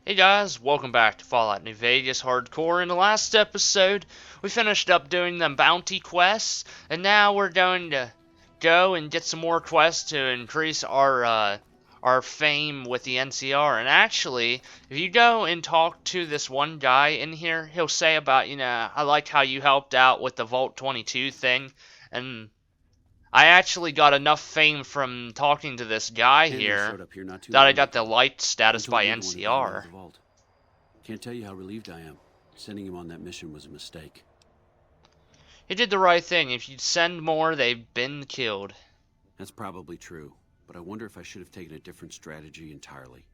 Hey guys, welcome back to Fallout New Vegas Hardcore. In the last episode, we finished up doing the bounty quests, and now we're going to go and get some more quests to increase our fame with the NCR. And actually, if you go and talk to this one guy in here, he'll say about, I like how you helped out with the Vault 22 thing, and I actually got enough fame from talking to this guy here that I got the light status by NCR. Can't tell you how relieved I am. Sending him on that mission was a mistake. He did the right thing. If you'd send more, they've been killed. That's probably true, but I wonder if I should have taken a different strategy entirely.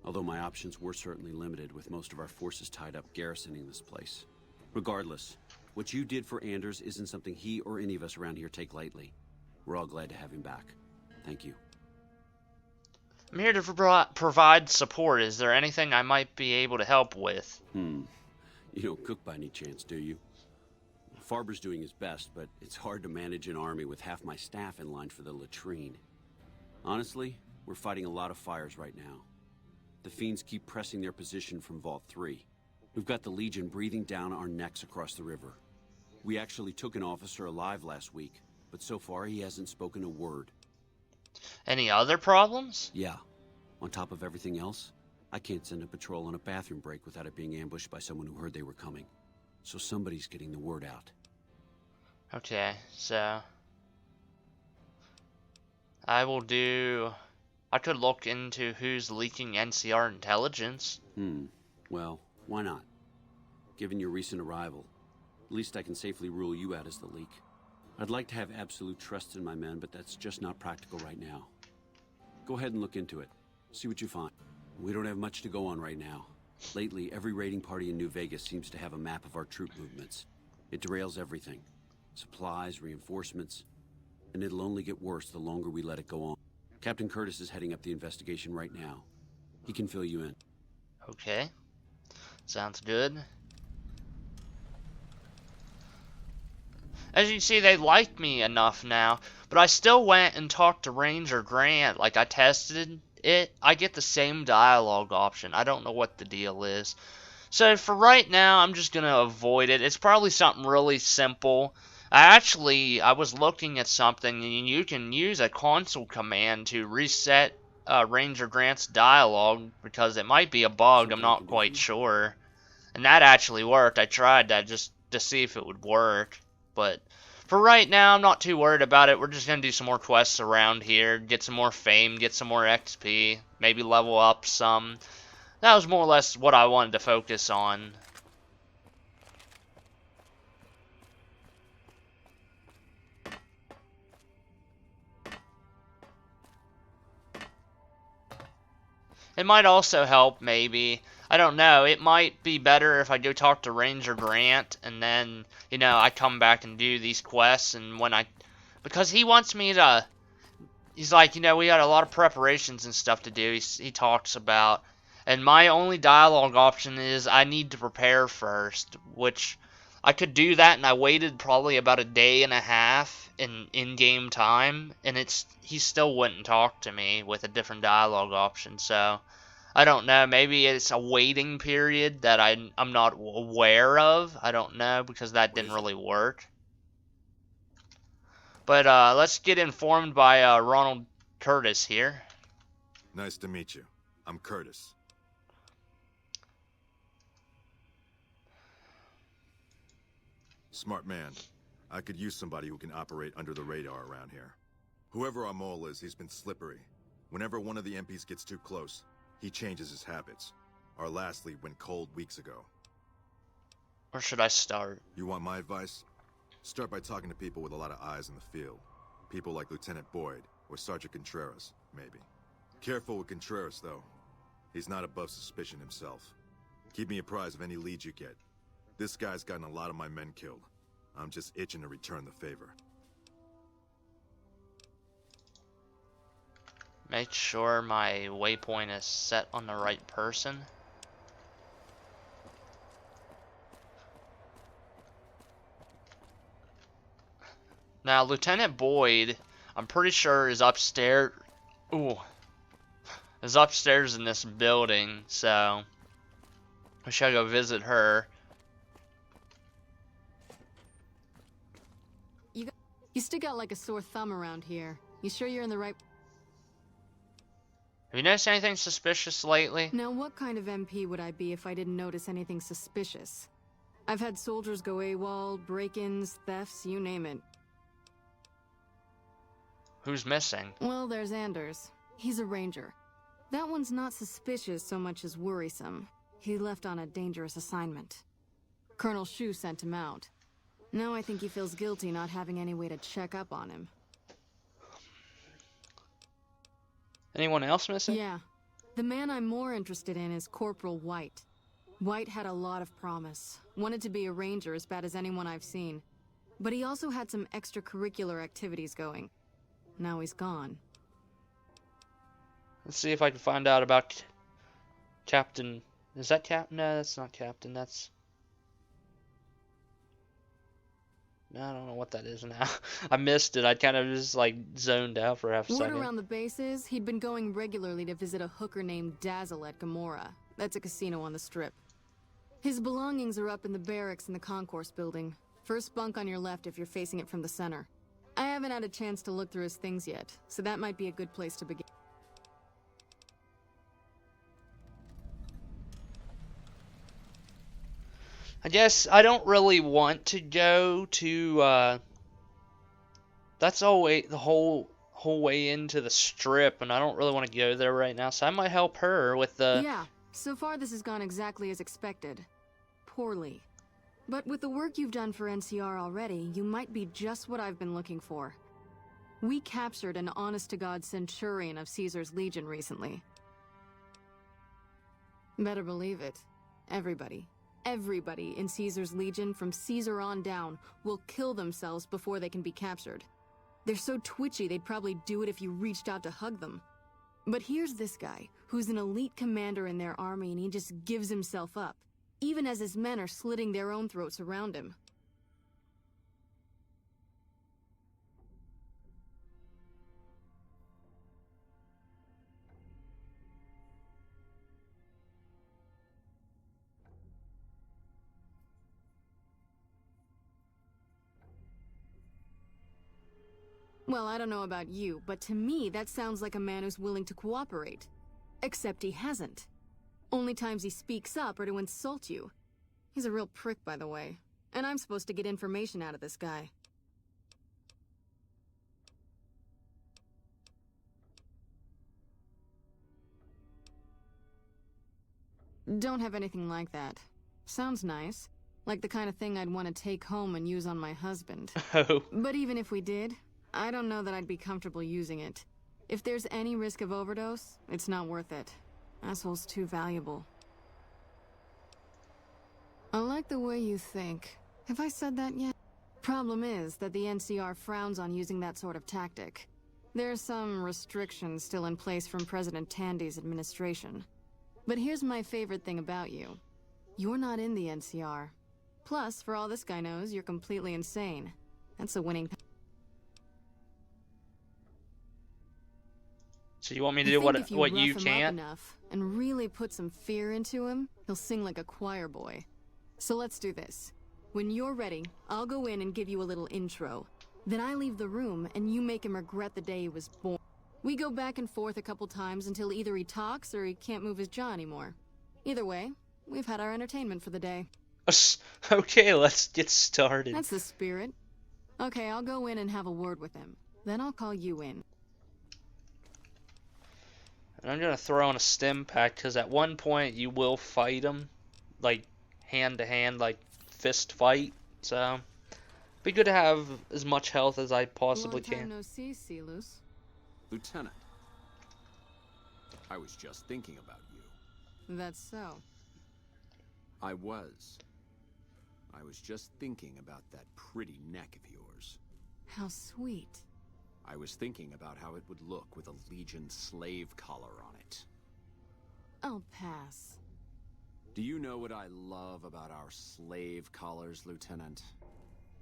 Although my options were certainly limited, with most of our forces tied up garrisoning this place. Regardless, what you did for Anders isn't something he or any of us around here take lightly. We're all glad to have him back. Thank you. I'm here to provide support. Is there anything I might be able to help with? You don't cook by any chance, do you? Farber's doing his best, but it's hard to manage an army with half my staff in line for the latrine. Honestly, we're fighting a lot of fires right now. The fiends keep pressing their position from Vault 3. We've got the Legion breathing down our necks across the river. We actually took an officer alive last week, but so far he hasn't spoken a word. Any other problems? Yeah. On top of everything else, I can't send a patrol on a bathroom break without it being ambushed by someone who heard they were coming. So somebody's getting the word out. Okay, so I could look into who's leaking NCR intelligence. Well, why not? Given your recent arrival, at least I can safely rule you out as the leak. I'd like to have absolute trust in my men, but that's just not practical right now. Go ahead and look into it. See what you find. We don't have much to go on right now. Lately, every raiding party in New Vegas seems to have a map of our troop movements. It derails everything. Supplies, reinforcements. And it'll only get worse the longer we let it go on. Captain Curtis is heading up the investigation right now. He can fill you in. Okay. Sounds good. As you can see, they like me enough now, but I still went and talked to Ranger Grant. Like, I tested it. I get the same dialogue option. I don't know what the deal is. So for right now, I'm just going to avoid it. It's probably something really simple. I was looking at something, and you can use a console command to reset Ranger Grant's dialogue, because it might be a bug. I'm not quite sure. And that actually worked. I tried that just to see if it would work. But for right now, I'm not too worried about it. We're just going to do some more quests around here, get some more fame, get some more XP, maybe level up some. That was more or less what I wanted to focus on. It might also help, maybe. I don't know. It might be better if I go talk to Ranger Grant and then, I come back and do these quests. And because he wants me to, he's like, we got a lot of preparations and stuff to do. He talks about, and my only dialogue option is I need to prepare first, which I could do that, and I waited probably about a day and a half in-game time, and he still wouldn't talk to me with a different dialogue option. So I don't know, maybe it's a waiting period that I'm not aware of. I don't know, because that didn't really work. But let's get informed by Ronald Curtis here. Nice to meet you. I'm Curtis. Smart man. I could use somebody who can operate under the radar around here. Whoever our mole is, he's been slippery. Whenever one of the MPs gets too close, he changes his habits. Our last lead went cold weeks ago. Where should I start? You want my advice? Start by talking to people with a lot of eyes in the field. People like Lieutenant Boyd or Sergeant Contreras, maybe. Careful with Contreras, though. He's not above suspicion himself. Keep me apprised of any leads you get. This guy's gotten a lot of my men killed. I'm just itching to return the favor. Make sure my waypoint is set on the right person. Now, Lieutenant Boyd, I'm pretty sure is upstairs. Is upstairs in this building, so I should go visit her. You stick out like a sore thumb around here. You sure you're in the right... Have you noticed anything suspicious lately? Now, what kind of MP would I be if I didn't notice anything suspicious? I've had soldiers go AWOL, break-ins, thefts, you name it. Who's missing? Well, there's Anders. He's a ranger. That one's not suspicious so much as worrisome. He left on a dangerous assignment. Colonel Shu sent him out. Now I think he feels guilty not having any way to check up on him. Anyone else missing? Yeah. The man I'm more interested in is Corporal White. White had a lot of promise. Wanted to be a ranger as bad as anyone I've seen. But he also had some extracurricular activities going. Now he's gone. Let's see if I can find out about Captain... Is that Captain? No, that's not Captain. That's... No, I don't know what that is now. I missed it. I kind of just like zoned out for half a Word second. around the base is he'd been going regularly to visit a hooker named Dazzle at Gamora. That's a casino on the Strip. His belongings are up in the barracks in the concourse building. First bunk on your left if you're facing it from the center. I haven't had a chance to look through his things yet, so that might be a good place to begin. I guess I don't really want to go to, that's all way, the whole way into the Strip, and I don't really want to go there right now, so I might help her with the... Yeah, so far this has gone exactly as expected. Poorly. But with the work you've done for NCR already, you might be just what I've been looking for. We captured an honest-to-God Centurion of Caesar's Legion recently. Better believe it. Everybody in Caesar's Legion, from Caesar on down, will kill themselves before they can be captured. They're so twitchy they'd probably do it if you reached out to hug them. But here's this guy, who's an elite commander in their army, and he just gives himself up, even as his men are slitting their own throats around him. Well, I don't know about you, but to me that sounds like a man who's willing to cooperate. Except he hasn't. Only times he speaks up are to insult you. He's a real prick, by the way. And I'm supposed to get information out of this guy. Don't have anything like that. Sounds nice. Like the kind of thing I'd want to take home and use on my husband. Oh. But even if we did, I don't know that I'd be comfortable using it. If there's any risk of overdose, it's not worth it. Asshole's too valuable. I like the way you think. Have I said that yet? Problem is that the NCR frowns on using that sort of tactic. There's some restrictions still in place from President Tandy's administration. But here's my favorite thing about you. You're not in the NCR. Plus, for all this guy knows, you're completely insane. That's a winning... So you want me to do what you rough him up can't? enough and really put some fear into him, he'll sing like a choir boy. So let's do this. When you're ready, I'll go in and give you a little intro. Then I leave the room and you make him regret the day he was born. We go back and forth a couple times until either he talks or he can't move his jaw anymore. Either way, we've had our entertainment for the day. Okay, let's get started. That's the spirit. Okay, I'll go in and have a word with him. Then I'll call you in. And I'm gonna throw in a stim pack because at one point you will fight him, like hand to hand, like fist fight. So be good to have as much health as I possibly Long time can. no see, Silus. Lieutenant, I was just thinking about you. That's so. I was just thinking about that pretty neck of yours. How sweet. I was thinking about how it would look with a Legion slave collar on it. I'll pass. Do you know what I love about our slave collars, Lieutenant?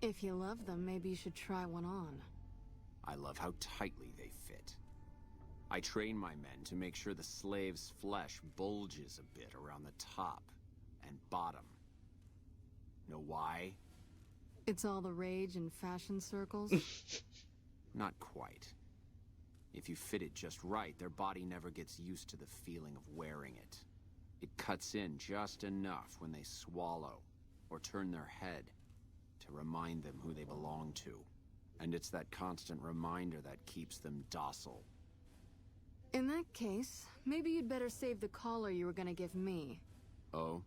If you love them, maybe you should try one on. I love how tightly they fit. I train my men to make sure the slave's flesh bulges a bit around the top and bottom. Know why? It's all the rage in fashion circles. Not quite. If you fit it just right, their body never gets used to the feeling of wearing it. It cuts in just enough when they swallow or turn their head to remind them who they belong to. And it's that constant reminder that keeps them docile. In that case, maybe you'd better save the collar you were gonna give me. Oh?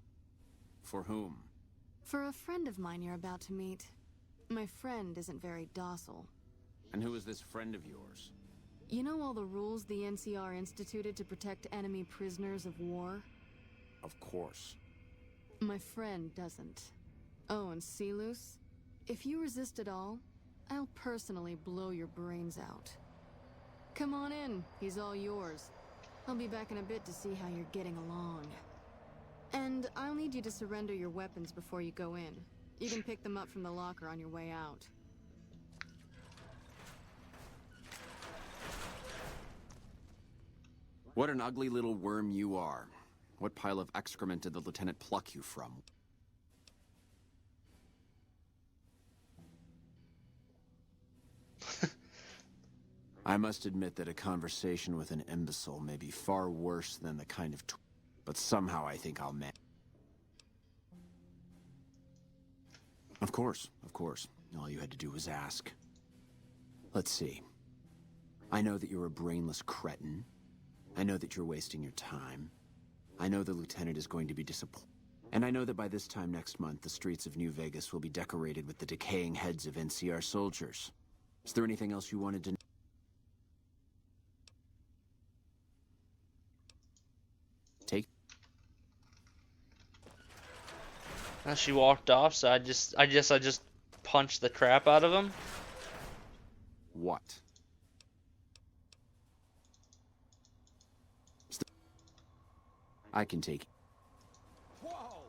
For whom? For a friend of mine you're about to meet. My friend isn't very docile. And who is this friend of yours? You know all the rules the NCR instituted to protect enemy prisoners of war? Of course. My friend doesn't. Oh, and Silus? If you resist at all, I'll personally blow your brains out. Come on in, he's all yours. I'll be back in a bit to see how you're getting along. And I'll need you to surrender your weapons before you go in. You can pick them up from the locker on your way out. What an ugly little worm you are. What pile of excrement did the lieutenant pluck you from? I must admit that a conversation with an imbecile may be far worse than the kind of but somehow I think I'll manage. Of course. All you had to do was ask. Let's see. I know that you're a brainless cretin. I know that you're wasting your time. I know the lieutenant is going to be disappointed. And I know that by this time next month, the streets of New Vegas will be decorated with the decaying heads of NCR soldiers. Is there anything else you wanted to know? Take. Now she walked off, so I just punched the crap out of him. What? I can take. Whoa!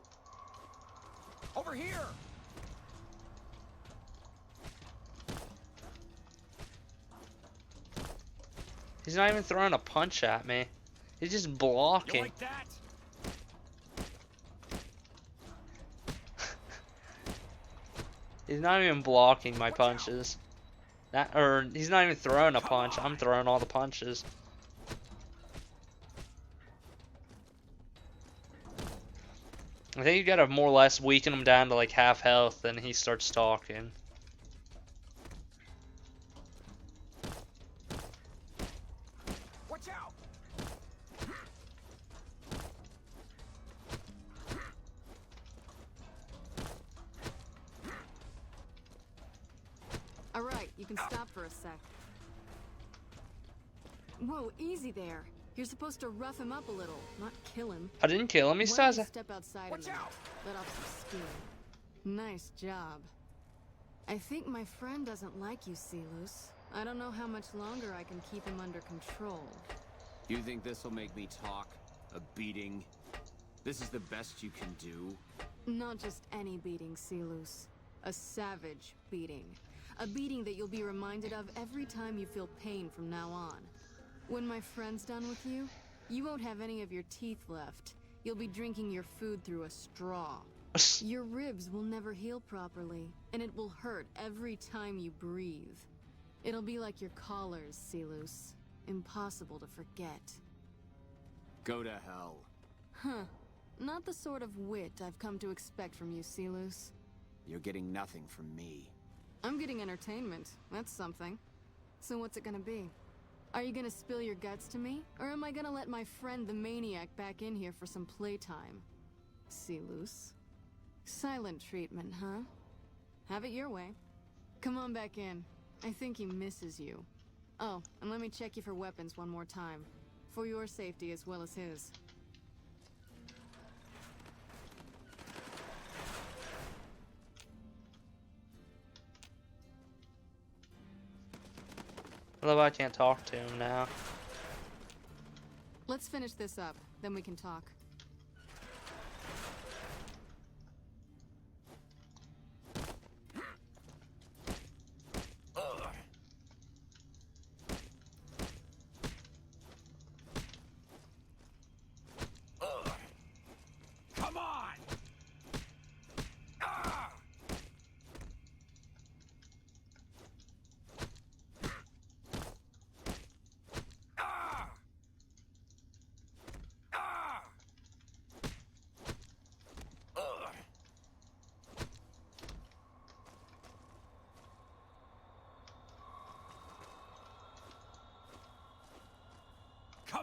Over here! He's not even throwing a punch at me. He's just blocking. You like that? He's not even blocking my punches. He's not even throwing a punch. I'm throwing all the punches. I think you gotta more or less weaken him down to like half health, then he starts talking. Watch out! Alright, you can stop for a sec. Whoa, easy there. You're supposed to rough him up a little, not kill him. I didn't kill him, he Why says. don't you step outside a Watch minute, out! let off some steam. Nice job. I think my friend doesn't like you, Silus. I don't know how much longer I can keep him under control. You think this will make me talk? A beating? This is the best you can do? Not just any beating, Silus. A savage beating. A beating that you'll be reminded of every time you feel pain from now on. When my friend's done with you, you won't have any of your teeth left. You'll be drinking your food through a straw. Your ribs will never heal properly, and it will hurt every time you breathe. It'll be like your collars, Silus. Impossible to forget. Go to hell. Huh. Not the sort of wit I've come to expect from you, Silus. You're getting nothing from me. I'm getting entertainment. That's something. So what's it gonna be? Are you gonna spill your guts to me? Or am I gonna let my friend the maniac back in here for some playtime? Silus. Silent treatment, huh? Have it your way. Come on back in. I think he misses you. Oh, and let me check you for weapons one more time. For your safety as well as his. I love I can't talk to him now. Let's finish this up, then we can talk. Come on!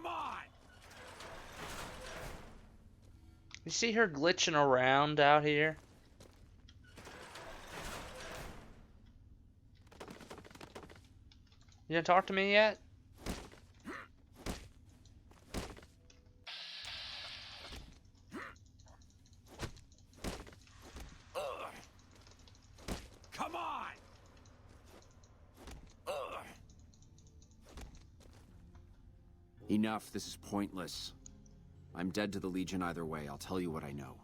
on! You see her glitching around out here? You didn't talk to me yet? Come on! Enough, this is pointless. I'm dead to the Legion either way, I'll tell you what I know.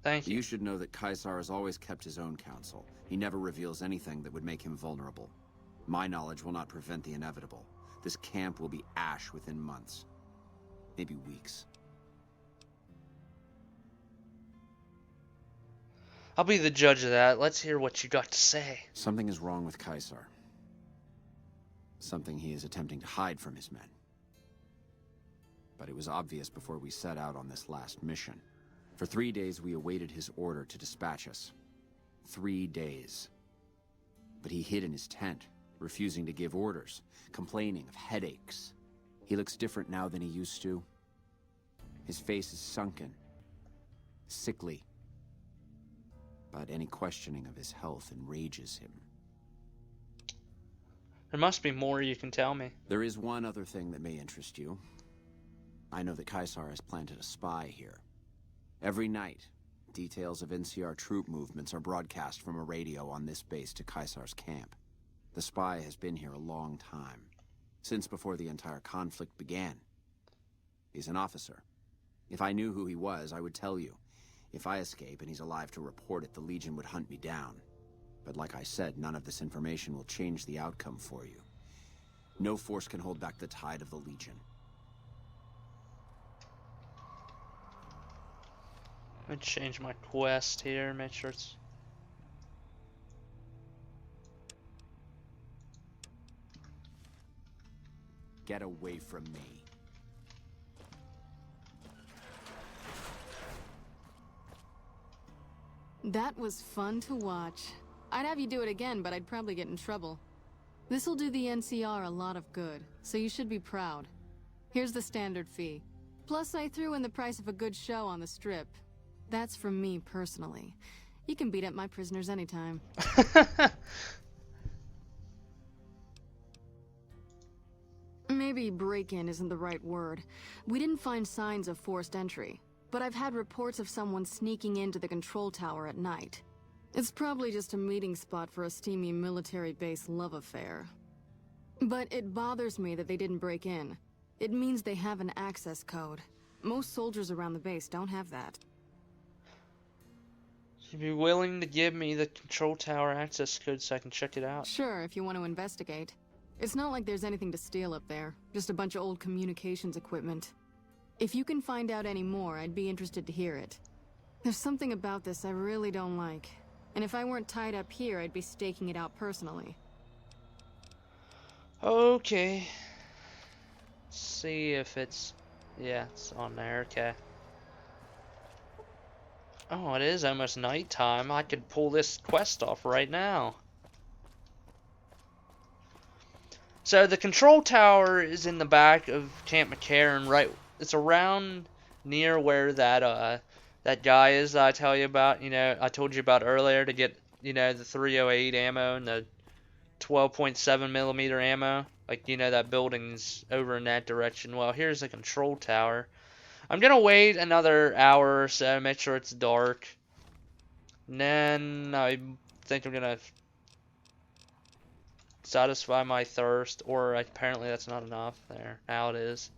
Thank you. You should know that Caesar has always kept his own counsel. He never reveals anything that would make him vulnerable. My knowledge will not prevent the inevitable. This camp will be ash within months. Maybe weeks. I'll be the judge of that. Let's hear what you got to say. Something is wrong with Caesar. Something he is attempting to hide from his men. But it was obvious before we set out on this last mission. For 3 days we awaited his order to dispatch us. 3 days. But he hid in his tent, refusing to give orders, complaining of headaches. He looks different now than he used to. His face is sunken, sickly. But any questioning of his health enrages him. There must be more you can tell me. There is one other thing that may interest you. I know that Caesar has planted a spy here. Every night, details of NCR troop movements are broadcast from a radio on this base to Caesar's camp. The spy has been here a long time, since before the entire conflict began. He's an officer. If I knew who he was, I would tell you. If I escape and he's alive to report it, the Legion would hunt me down. But like I said, none of this information will change the outcome for you. No force can hold back the tide of the Legion. Let me change my quest here, make sure it's... Get away from me. That was fun to watch. I'd have you do it again, but I'd probably get in trouble. This'll do the NCR a lot of good, so you should be proud. Here's the standard fee. Plus I threw in the price of a good show on the strip. That's from me personally. You can beat up my prisoners anytime. Maybe break-in isn't the right word. We didn't find signs of forced entry, but I've had reports of someone sneaking into the control tower at night. It's probably just a meeting spot for a steamy military base love affair. But it bothers me that they didn't break in. It means they have an access code. Most soldiers around the base don't have that. You'd be willing to give me the control tower access code so I can check it out? Sure, if you want to investigate. It's not like there's anything to steal up there. Just a bunch of old communications equipment. If you can find out any more, I'd be interested to hear it. There's something about this I really don't like. And if I weren't tied up here, I'd be staking it out personally. Okay. Let's see if it's... Yeah, it's on there, okay. Oh, it is almost nighttime. I could pull this quest off right now. So the control tower is in the back of Camp McCarran, right? It's around near where that that guy is that I tell you about. You know, I told you about earlier to get, you know, the 308 ammo and the 12.7 millimeter ammo. Like, you know, that building's over in that direction. Well, here's the control tower. I'm gonna wait another hour or so, make sure it's dark. And then I think I'm gonna satisfy my thirst, or apparently that's not enough. There, now it is.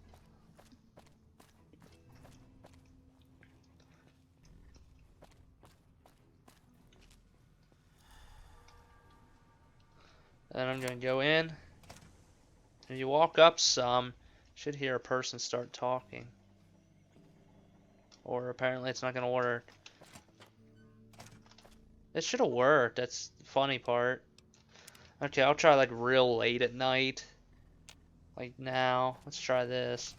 Then I'm gonna go in. If you walk up some, you should hear a person start talking. Or apparently it's not gonna work. It should have worked, that's the funny part. Okay, I'll try like real late at night. Like now. Let's try this.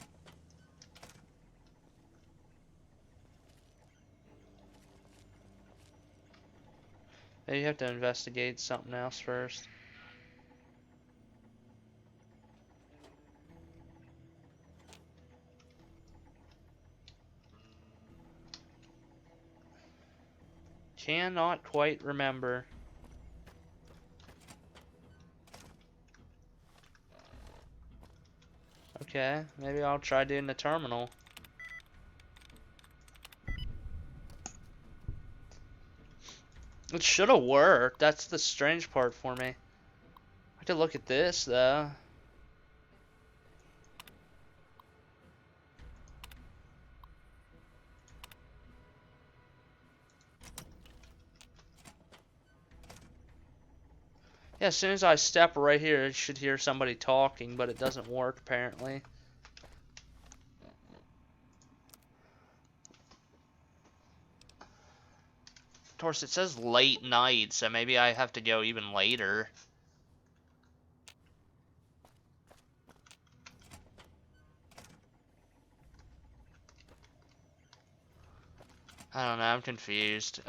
Maybe you have to investigate something else first. Cannot quite remember. Okay, maybe I'll try doing the terminal. It should have worked. That's the strange part for me. I could look at this though. Yeah, as soon as I step right here, I should hear somebody talking, but it doesn't work apparently. Of course, it says late night, so maybe I have to go even later. I don't know, I'm confused.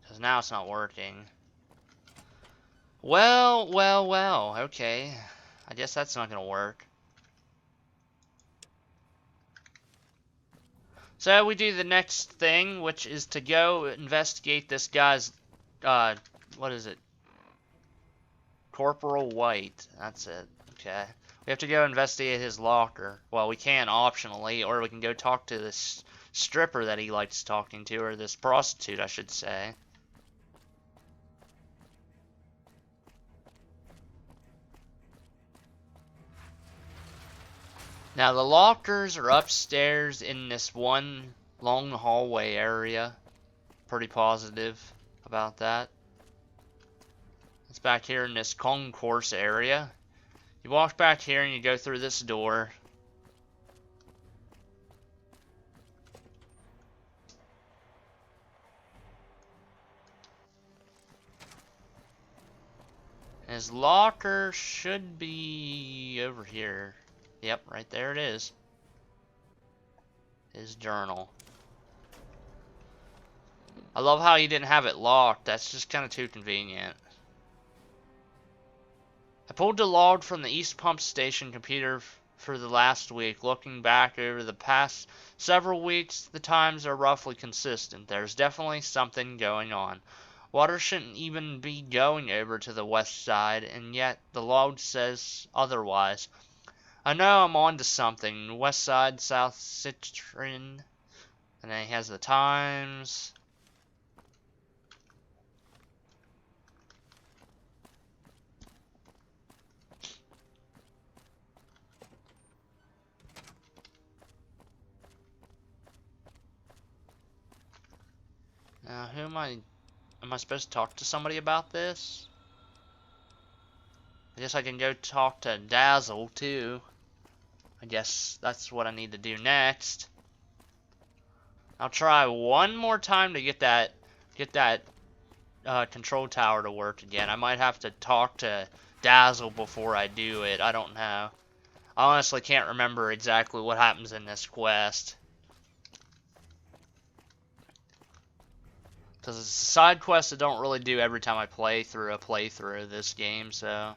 Because now it's not working. Well, okay. I guess that's not gonna work. So we do the next thing, which is to go investigate this guy's, what is it? Corporal White. That's it. Okay. We have to go investigate his locker. Well, we can optionally, or we can go talk to this stripper that he likes talking to, or this prostitute, I should say. Now, the lockers are upstairs in this one long hallway area. Pretty positive about that. It's back here in this concourse area. You walk back here and you go through this door. His locker should be over here. Yep, right there it is. His journal. I love how he didn't have it locked. That's just kind of too convenient. I pulled the log from the East Pump Station computer for the last week. Looking back over the past several weeks, the times are roughly consistent. There's definitely something going on. Water shouldn't even be going over to the west side, and yet the log says otherwise. I know I'm on to something. West side, South Citron. And then he has the times. Now, who am I supposed to talk to somebody about this? I guess I can go talk to Dazzle, too. I guess that's what I need to do next. I'll try one more time to get that control tower to work again. I might have to talk to Dazzle before I do it. I don't know. I honestly can't remember exactly what happens in this quest. Because it's a side quest I don't really do every time I play through a playthrough of this game, so...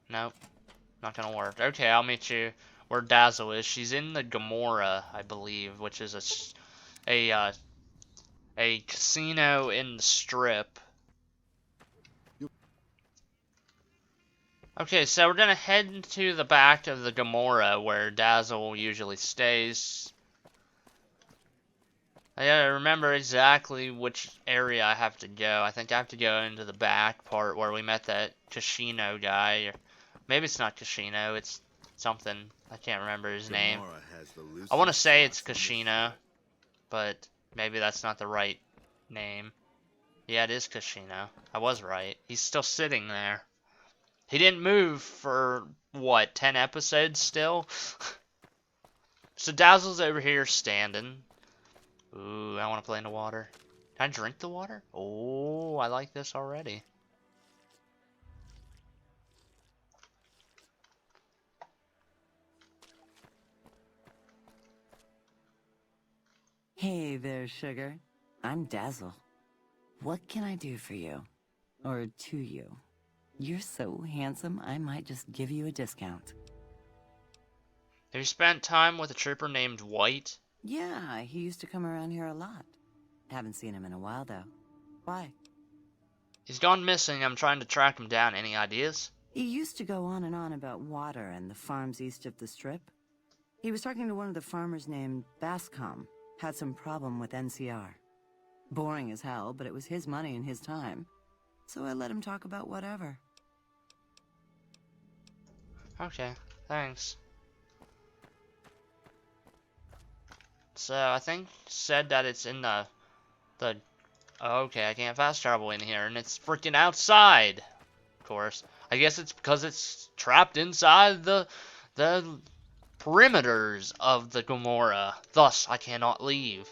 Nope. Not gonna work. Okay, I'll meet you where Dazzle is. She's in the Gamora, I believe, which is a casino in the Strip. Okay, so we're gonna head to the back of the Gamora where Dazzle usually stays. I gotta remember exactly which area I have to go. I think I have to go into the back part where we met that casino guy. Or maybe it's not casino, it's something. I can't remember his name. I want to say it's casino, but maybe that's not the right name. Yeah, it is casino. I was right. He's still sitting there. He didn't move for, what, 10 episodes still? So Dazzle's over here standing. Ooh, I want to play in the water. Can I drink the water? Oh, I like this already. Hey there, sugar. I'm Dazzle. What can I do for you? Or to you? You're so handsome, I might just give you a discount. Have you spent time with a trooper named White? Yeah, he used to come around here a lot. Haven't seen him in a while, though. Why? He's gone missing. I'm trying to track him down. Any ideas? He used to go on and on about water and the farms east of the Strip. He was talking to one of the farmers named Bascom. Had some problem with NCR. Boring as hell, but it was his money and his time. So I let him talk about whatever. Okay, thanks. So I think said that it's in the oh, okay, I can't fast travel in here, and it's freaking outside. Of course, I guess it's because it's trapped inside the perimeters of the Gomorrah. Thus, I cannot leave.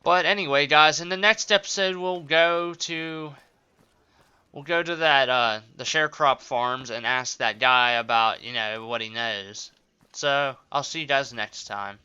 But anyway, guys, in the next episode, we'll go to that the sharecrop farms and ask that guy about, you know, what he knows. So I'll see you guys next time.